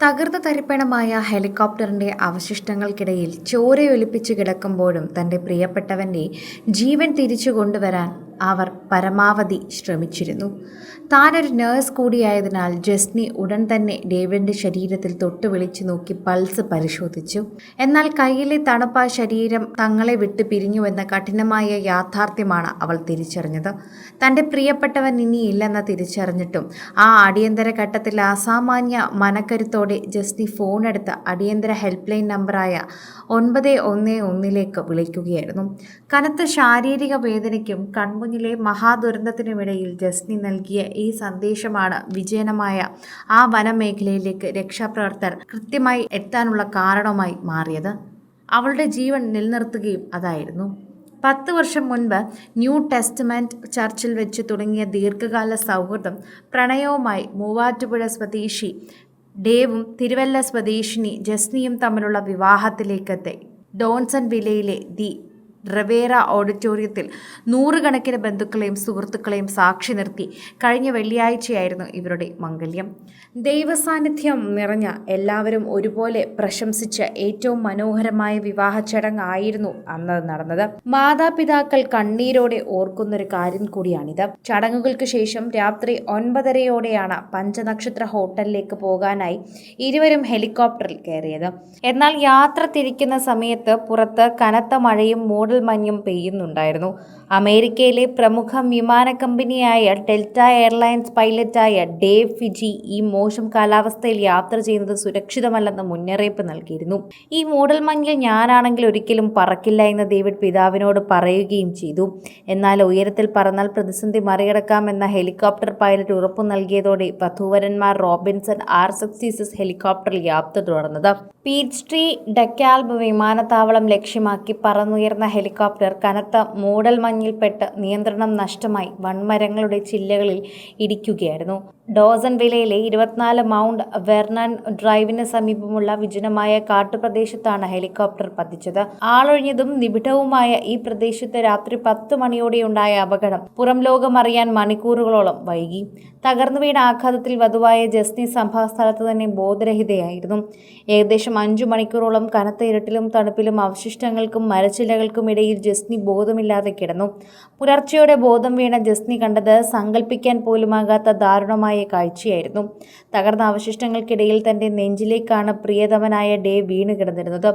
തകർന്ന തരിപ്പണമായ ഹെലികോപ്റ്ററിന്റെ അവശിഷ്ടങ്ങൾക്കിടയിൽ ചോരയൊലിപ്പിച്ച് കിടക്കുമ്പോഴും തന്റെ പ്രിയപ്പെട്ടവന്റെ ജീവൻ തിരിച്ചു കൊണ്ടുവരാൻ അവർ പരമാവധി ശ്രമിച്ചിരുന്നു. താനൊരു നേഴ്സ് കൂടിയായതിനാൽ ജസ്നി ഉടൻ തന്നെ ഡേവിഡിന്റെ ശരീരത്തിൽ തൊട്ടു വിളിച്ചു നോക്കി പൾസ് പരിശോധിച്ചു. എന്നാൽ കയ്യിലെ തണുപ്പ ശരീരം തങ്ങളെ വിട്ട് പിരിഞ്ഞുവെന്ന കഠിനമായ യാഥാർത്ഥ്യമാണ് അവൾ തിരിച്ചറിഞ്ഞത്. തന്റെ പ്രിയപ്പെട്ടവൻ ഇനിയില്ലെന്ന് തിരിച്ചറിഞ്ഞിട്ടും ആ അടിയന്തര ഘട്ടത്തിൽ അസാമാന്യ മനക്കരുത്തോടെ ജസ്നി ഫോണെടുത്ത് അടിയന്തര ഹെൽപ്പ് ലൈൻ നമ്പറായ 911 വിളിക്കുകയായിരുന്നു. കനത്ത ശാരീരിക വേദനയ്ക്കും കൺമുന്നിലെ മഹാദുരന്തത്തിനുമിടയിൽ ജസ്നി നൽകിയ ഈ സന്ദേശമാണ് വിജനമായ ആ വനമേഖലയിലേക്ക് രക്ഷാപ്രവർത്തകർ കൃത്യമായി എത്താനുള്ള കാരണമായി മാറിയത്. അവളുടെ ജീവൻ നിലനിർത്തുകയും അതായിരുന്നു. 10 വർഷം മുൻപ് ന്യൂ ടെസ്റ്റ്മെന്റ് ചർച്ചിൽ വെച്ച് തുടങ്ങിയ ദീർഘകാല സൗഹൃദം പ്രണയവുമായി മൂവാറ്റുപുഴ സ്വദേശി ഡേവും തിരുവല്ല സ്വദേശിനി ജസ്നിയും തമ്മിലുള്ള വിവാഹത്തിലേക്കെത്തി. ഡോൺസൺ വില്ലയിലെ ദി റവേറ ഓഡിറ്റോറിയത്തിൽ നൂറുകണക്കിന് ബന്ധുക്കളെയും സുഹൃത്തുക്കളെയും സാക്ഷി നിർത്തി കഴിഞ്ഞ വെള്ളിയാഴ്ചയായിരുന്നു ഇവരുടെ മംഗല്യം. ദൈവസാന്നിധ്യം നിറഞ്ഞ എല്ലാവരും ഒരുപോലെ പ്രശംസിച്ച ഏറ്റവും മനോഹരമായ വിവാഹ ചടങ്ങായിരുന്നു അന്ന് നടന്നത്. മാതാപിതാക്കൾ കണ്ണീരോടെ ഓർക്കുന്നൊരു കാര്യം കൂടിയാണിത്. ചടങ്ങുകൾക്ക് ശേഷം രാത്രി 9:30 പഞ്ചനക്ഷത്ര ഹോട്ടലിലേക്ക് പോകാനായി ഇരുവരും ഹെലികോപ്റ്ററിൽ കയറിയത്. എന്നാൽ യാത്ര തിരിക്കുന്ന സമയത്ത് പുറത്ത് കനത്ത മഴയും മഞ്ഞും പെയ്യുന്നുണ്ടായിരുന്നു. അമേരിക്കയിലെ പ്രമുഖ വിമാന കമ്പനിയായ ഡെൽറ്റ എയർലൈൻസ് പൈലറ്റായ ഡേവ് ഫിജി ഈ മോശം കാലാവസ്ഥയിൽ യാത്ര ചെയ്യുന്നത് സുരക്ഷിതമല്ലെന്ന് മുന്നറിയിപ്പ് നൽകിയിരുന്നു. ഈ മൂടൽമഞ്ഞിൽ ഞാനാണെങ്കിൽ ഒരിക്കലും പറക്കില്ല എന്ന് ഡേവിഡ് പിതാവിനോട് പറയുകയും ചെയ്തു. എന്നാൽ ഉയരത്തിൽ പറന്നാൽ പ്രതിസന്ധി മറികടക്കാമെന്ന ഹെലികോപ്റ്റർ പൈലറ്റ് ഉറപ്പു നൽകിയതോടെ വധൂവരന്മാർ റോബിൻസൺ R-66 ഹെലികോപ്റ്ററിൽ യാത്ര തുടർന്നത്. പീച്ച് ട്രീ ഡെക്കാൽബ് വിമാനത്താവളം ലക്ഷ്യമാക്കി പറന്നുയർന്ന ഹെലികോപ്റ്റർ കനത്ത മൂടൽമഞ്ഞിൽപ്പെട്ട് നിയന്ത്രണം നഷ്ടമായി വൻമരങ്ങളുടെ ചില്ലകളിൽ ഇടിക്കുകയായിരുന്നു. ഡോസൺ വില്ലയിലെ 24 മൗണ്ട് വെർണൺ ഡ്രൈവിന് സമീപമുള്ള വിജനമായ കാട്ടുപ്രദേശത്താണ് ഹെലികോപ്റ്റർ പതിച്ചത്. ആളൊഴിഞ്ഞതും നിബിഡവുമായ ഈ പ്രദേശത്ത് രാത്രി 10 മണിയോടെയുണ്ടായ അപകടം പുറം ലോകമറിയാൻ മണിക്കൂറുകളോളം വൈകി. തകർന്നു വീണ ആഘാതത്തിൽ വധുവായ ജസ്നി സംഭവ സ്ഥലത്ത് തന്നെ ബോധരഹിതയായിരുന്നു. ഏകദേശം 5 മണിക്കൂറോളം കനത്ത ഇരുട്ടിലും തണുപ്പിലും അവശിഷ്ടങ്ങൾക്കും മരച്ചില്ലകൾക്കും ഇടയിൽ ജസ്നി ബോധമില്ലാതെ കിടന്നു. പുലർച്ചയോടെ ബോധം വീണ ജസ്നി കണ്ടത് സങ്കല്പിക്കാൻ പോലുമാകാത്ത ദാരുണമായ കാഴ്ചയായിരുന്നു. തകർന്ന അവശിഷ്ടങ്ങൾക്കിടയിൽ തന്റെ നെഞ്ചിലേക്കാണ് പ്രിയതമനായ ഡേവ് വീണ് കിടന്നിരുന്നത്.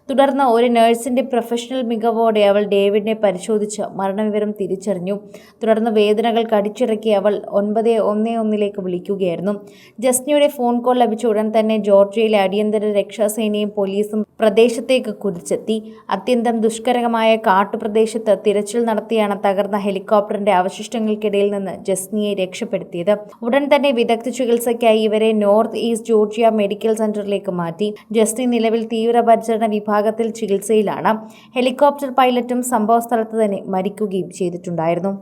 തുടർന്ന് ഒരു നഴ്സിന്റെ പ്രൊഫഷണൽ മികവോടെ അവൾ ഡേവിഡിനെ പരിശോധിച്ച് മരണവിവരം തിരിച്ചറിഞ്ഞു. തുടർന്ന് വേദനകൾ കടിച്ചിറക്കി അവൾ 911 വിളിക്കുകയായിരുന്നു. ജസ്നിയുടെ ഫോൺ കോൾ ലഭിച്ച ഉടൻ തന്നെ ജോർജിയയിലെ അടിയന്തര രക്ഷാസേനയും പോലീസും പ്രദേശത്തേക്ക് കുതിച്ചെത്തി. അത്യന്തം ദുഷ്കരമായ കാട്ടുപ്രദേശത്ത് തിരച്ചിൽ നടത്തിയാണ് തകർന്ന ഹെലികോപ്റ്ററിന്റെ അവശിഷ്ടങ്ങൾക്കിടയിൽ നിന്ന് ജസ്നിയെ രക്ഷപ്പെടുത്തിയത്. ഉടൻ തന്നെ വിദഗ്ധ ചികിത്സയ്ക്കായി ഇവരെ നോർത്ത് ഈസ്റ്റ് ജോർജിയ മെഡിക്കൽ സെന്ററിലേക്ക് മാറ്റി. ജസ്നി നിലവിൽ തീവ്രപരിചരണ വിഭാഗത്തിൽ ചികിത്സയിലാണ്. ഹെലികോപ്റ്റർ പൈലറ്റും സംഭവസ്ഥലത്ത് തന്നെ മരിക്കുകയും ചെയ്തിട്ടുണ്ടായിരുന്നു.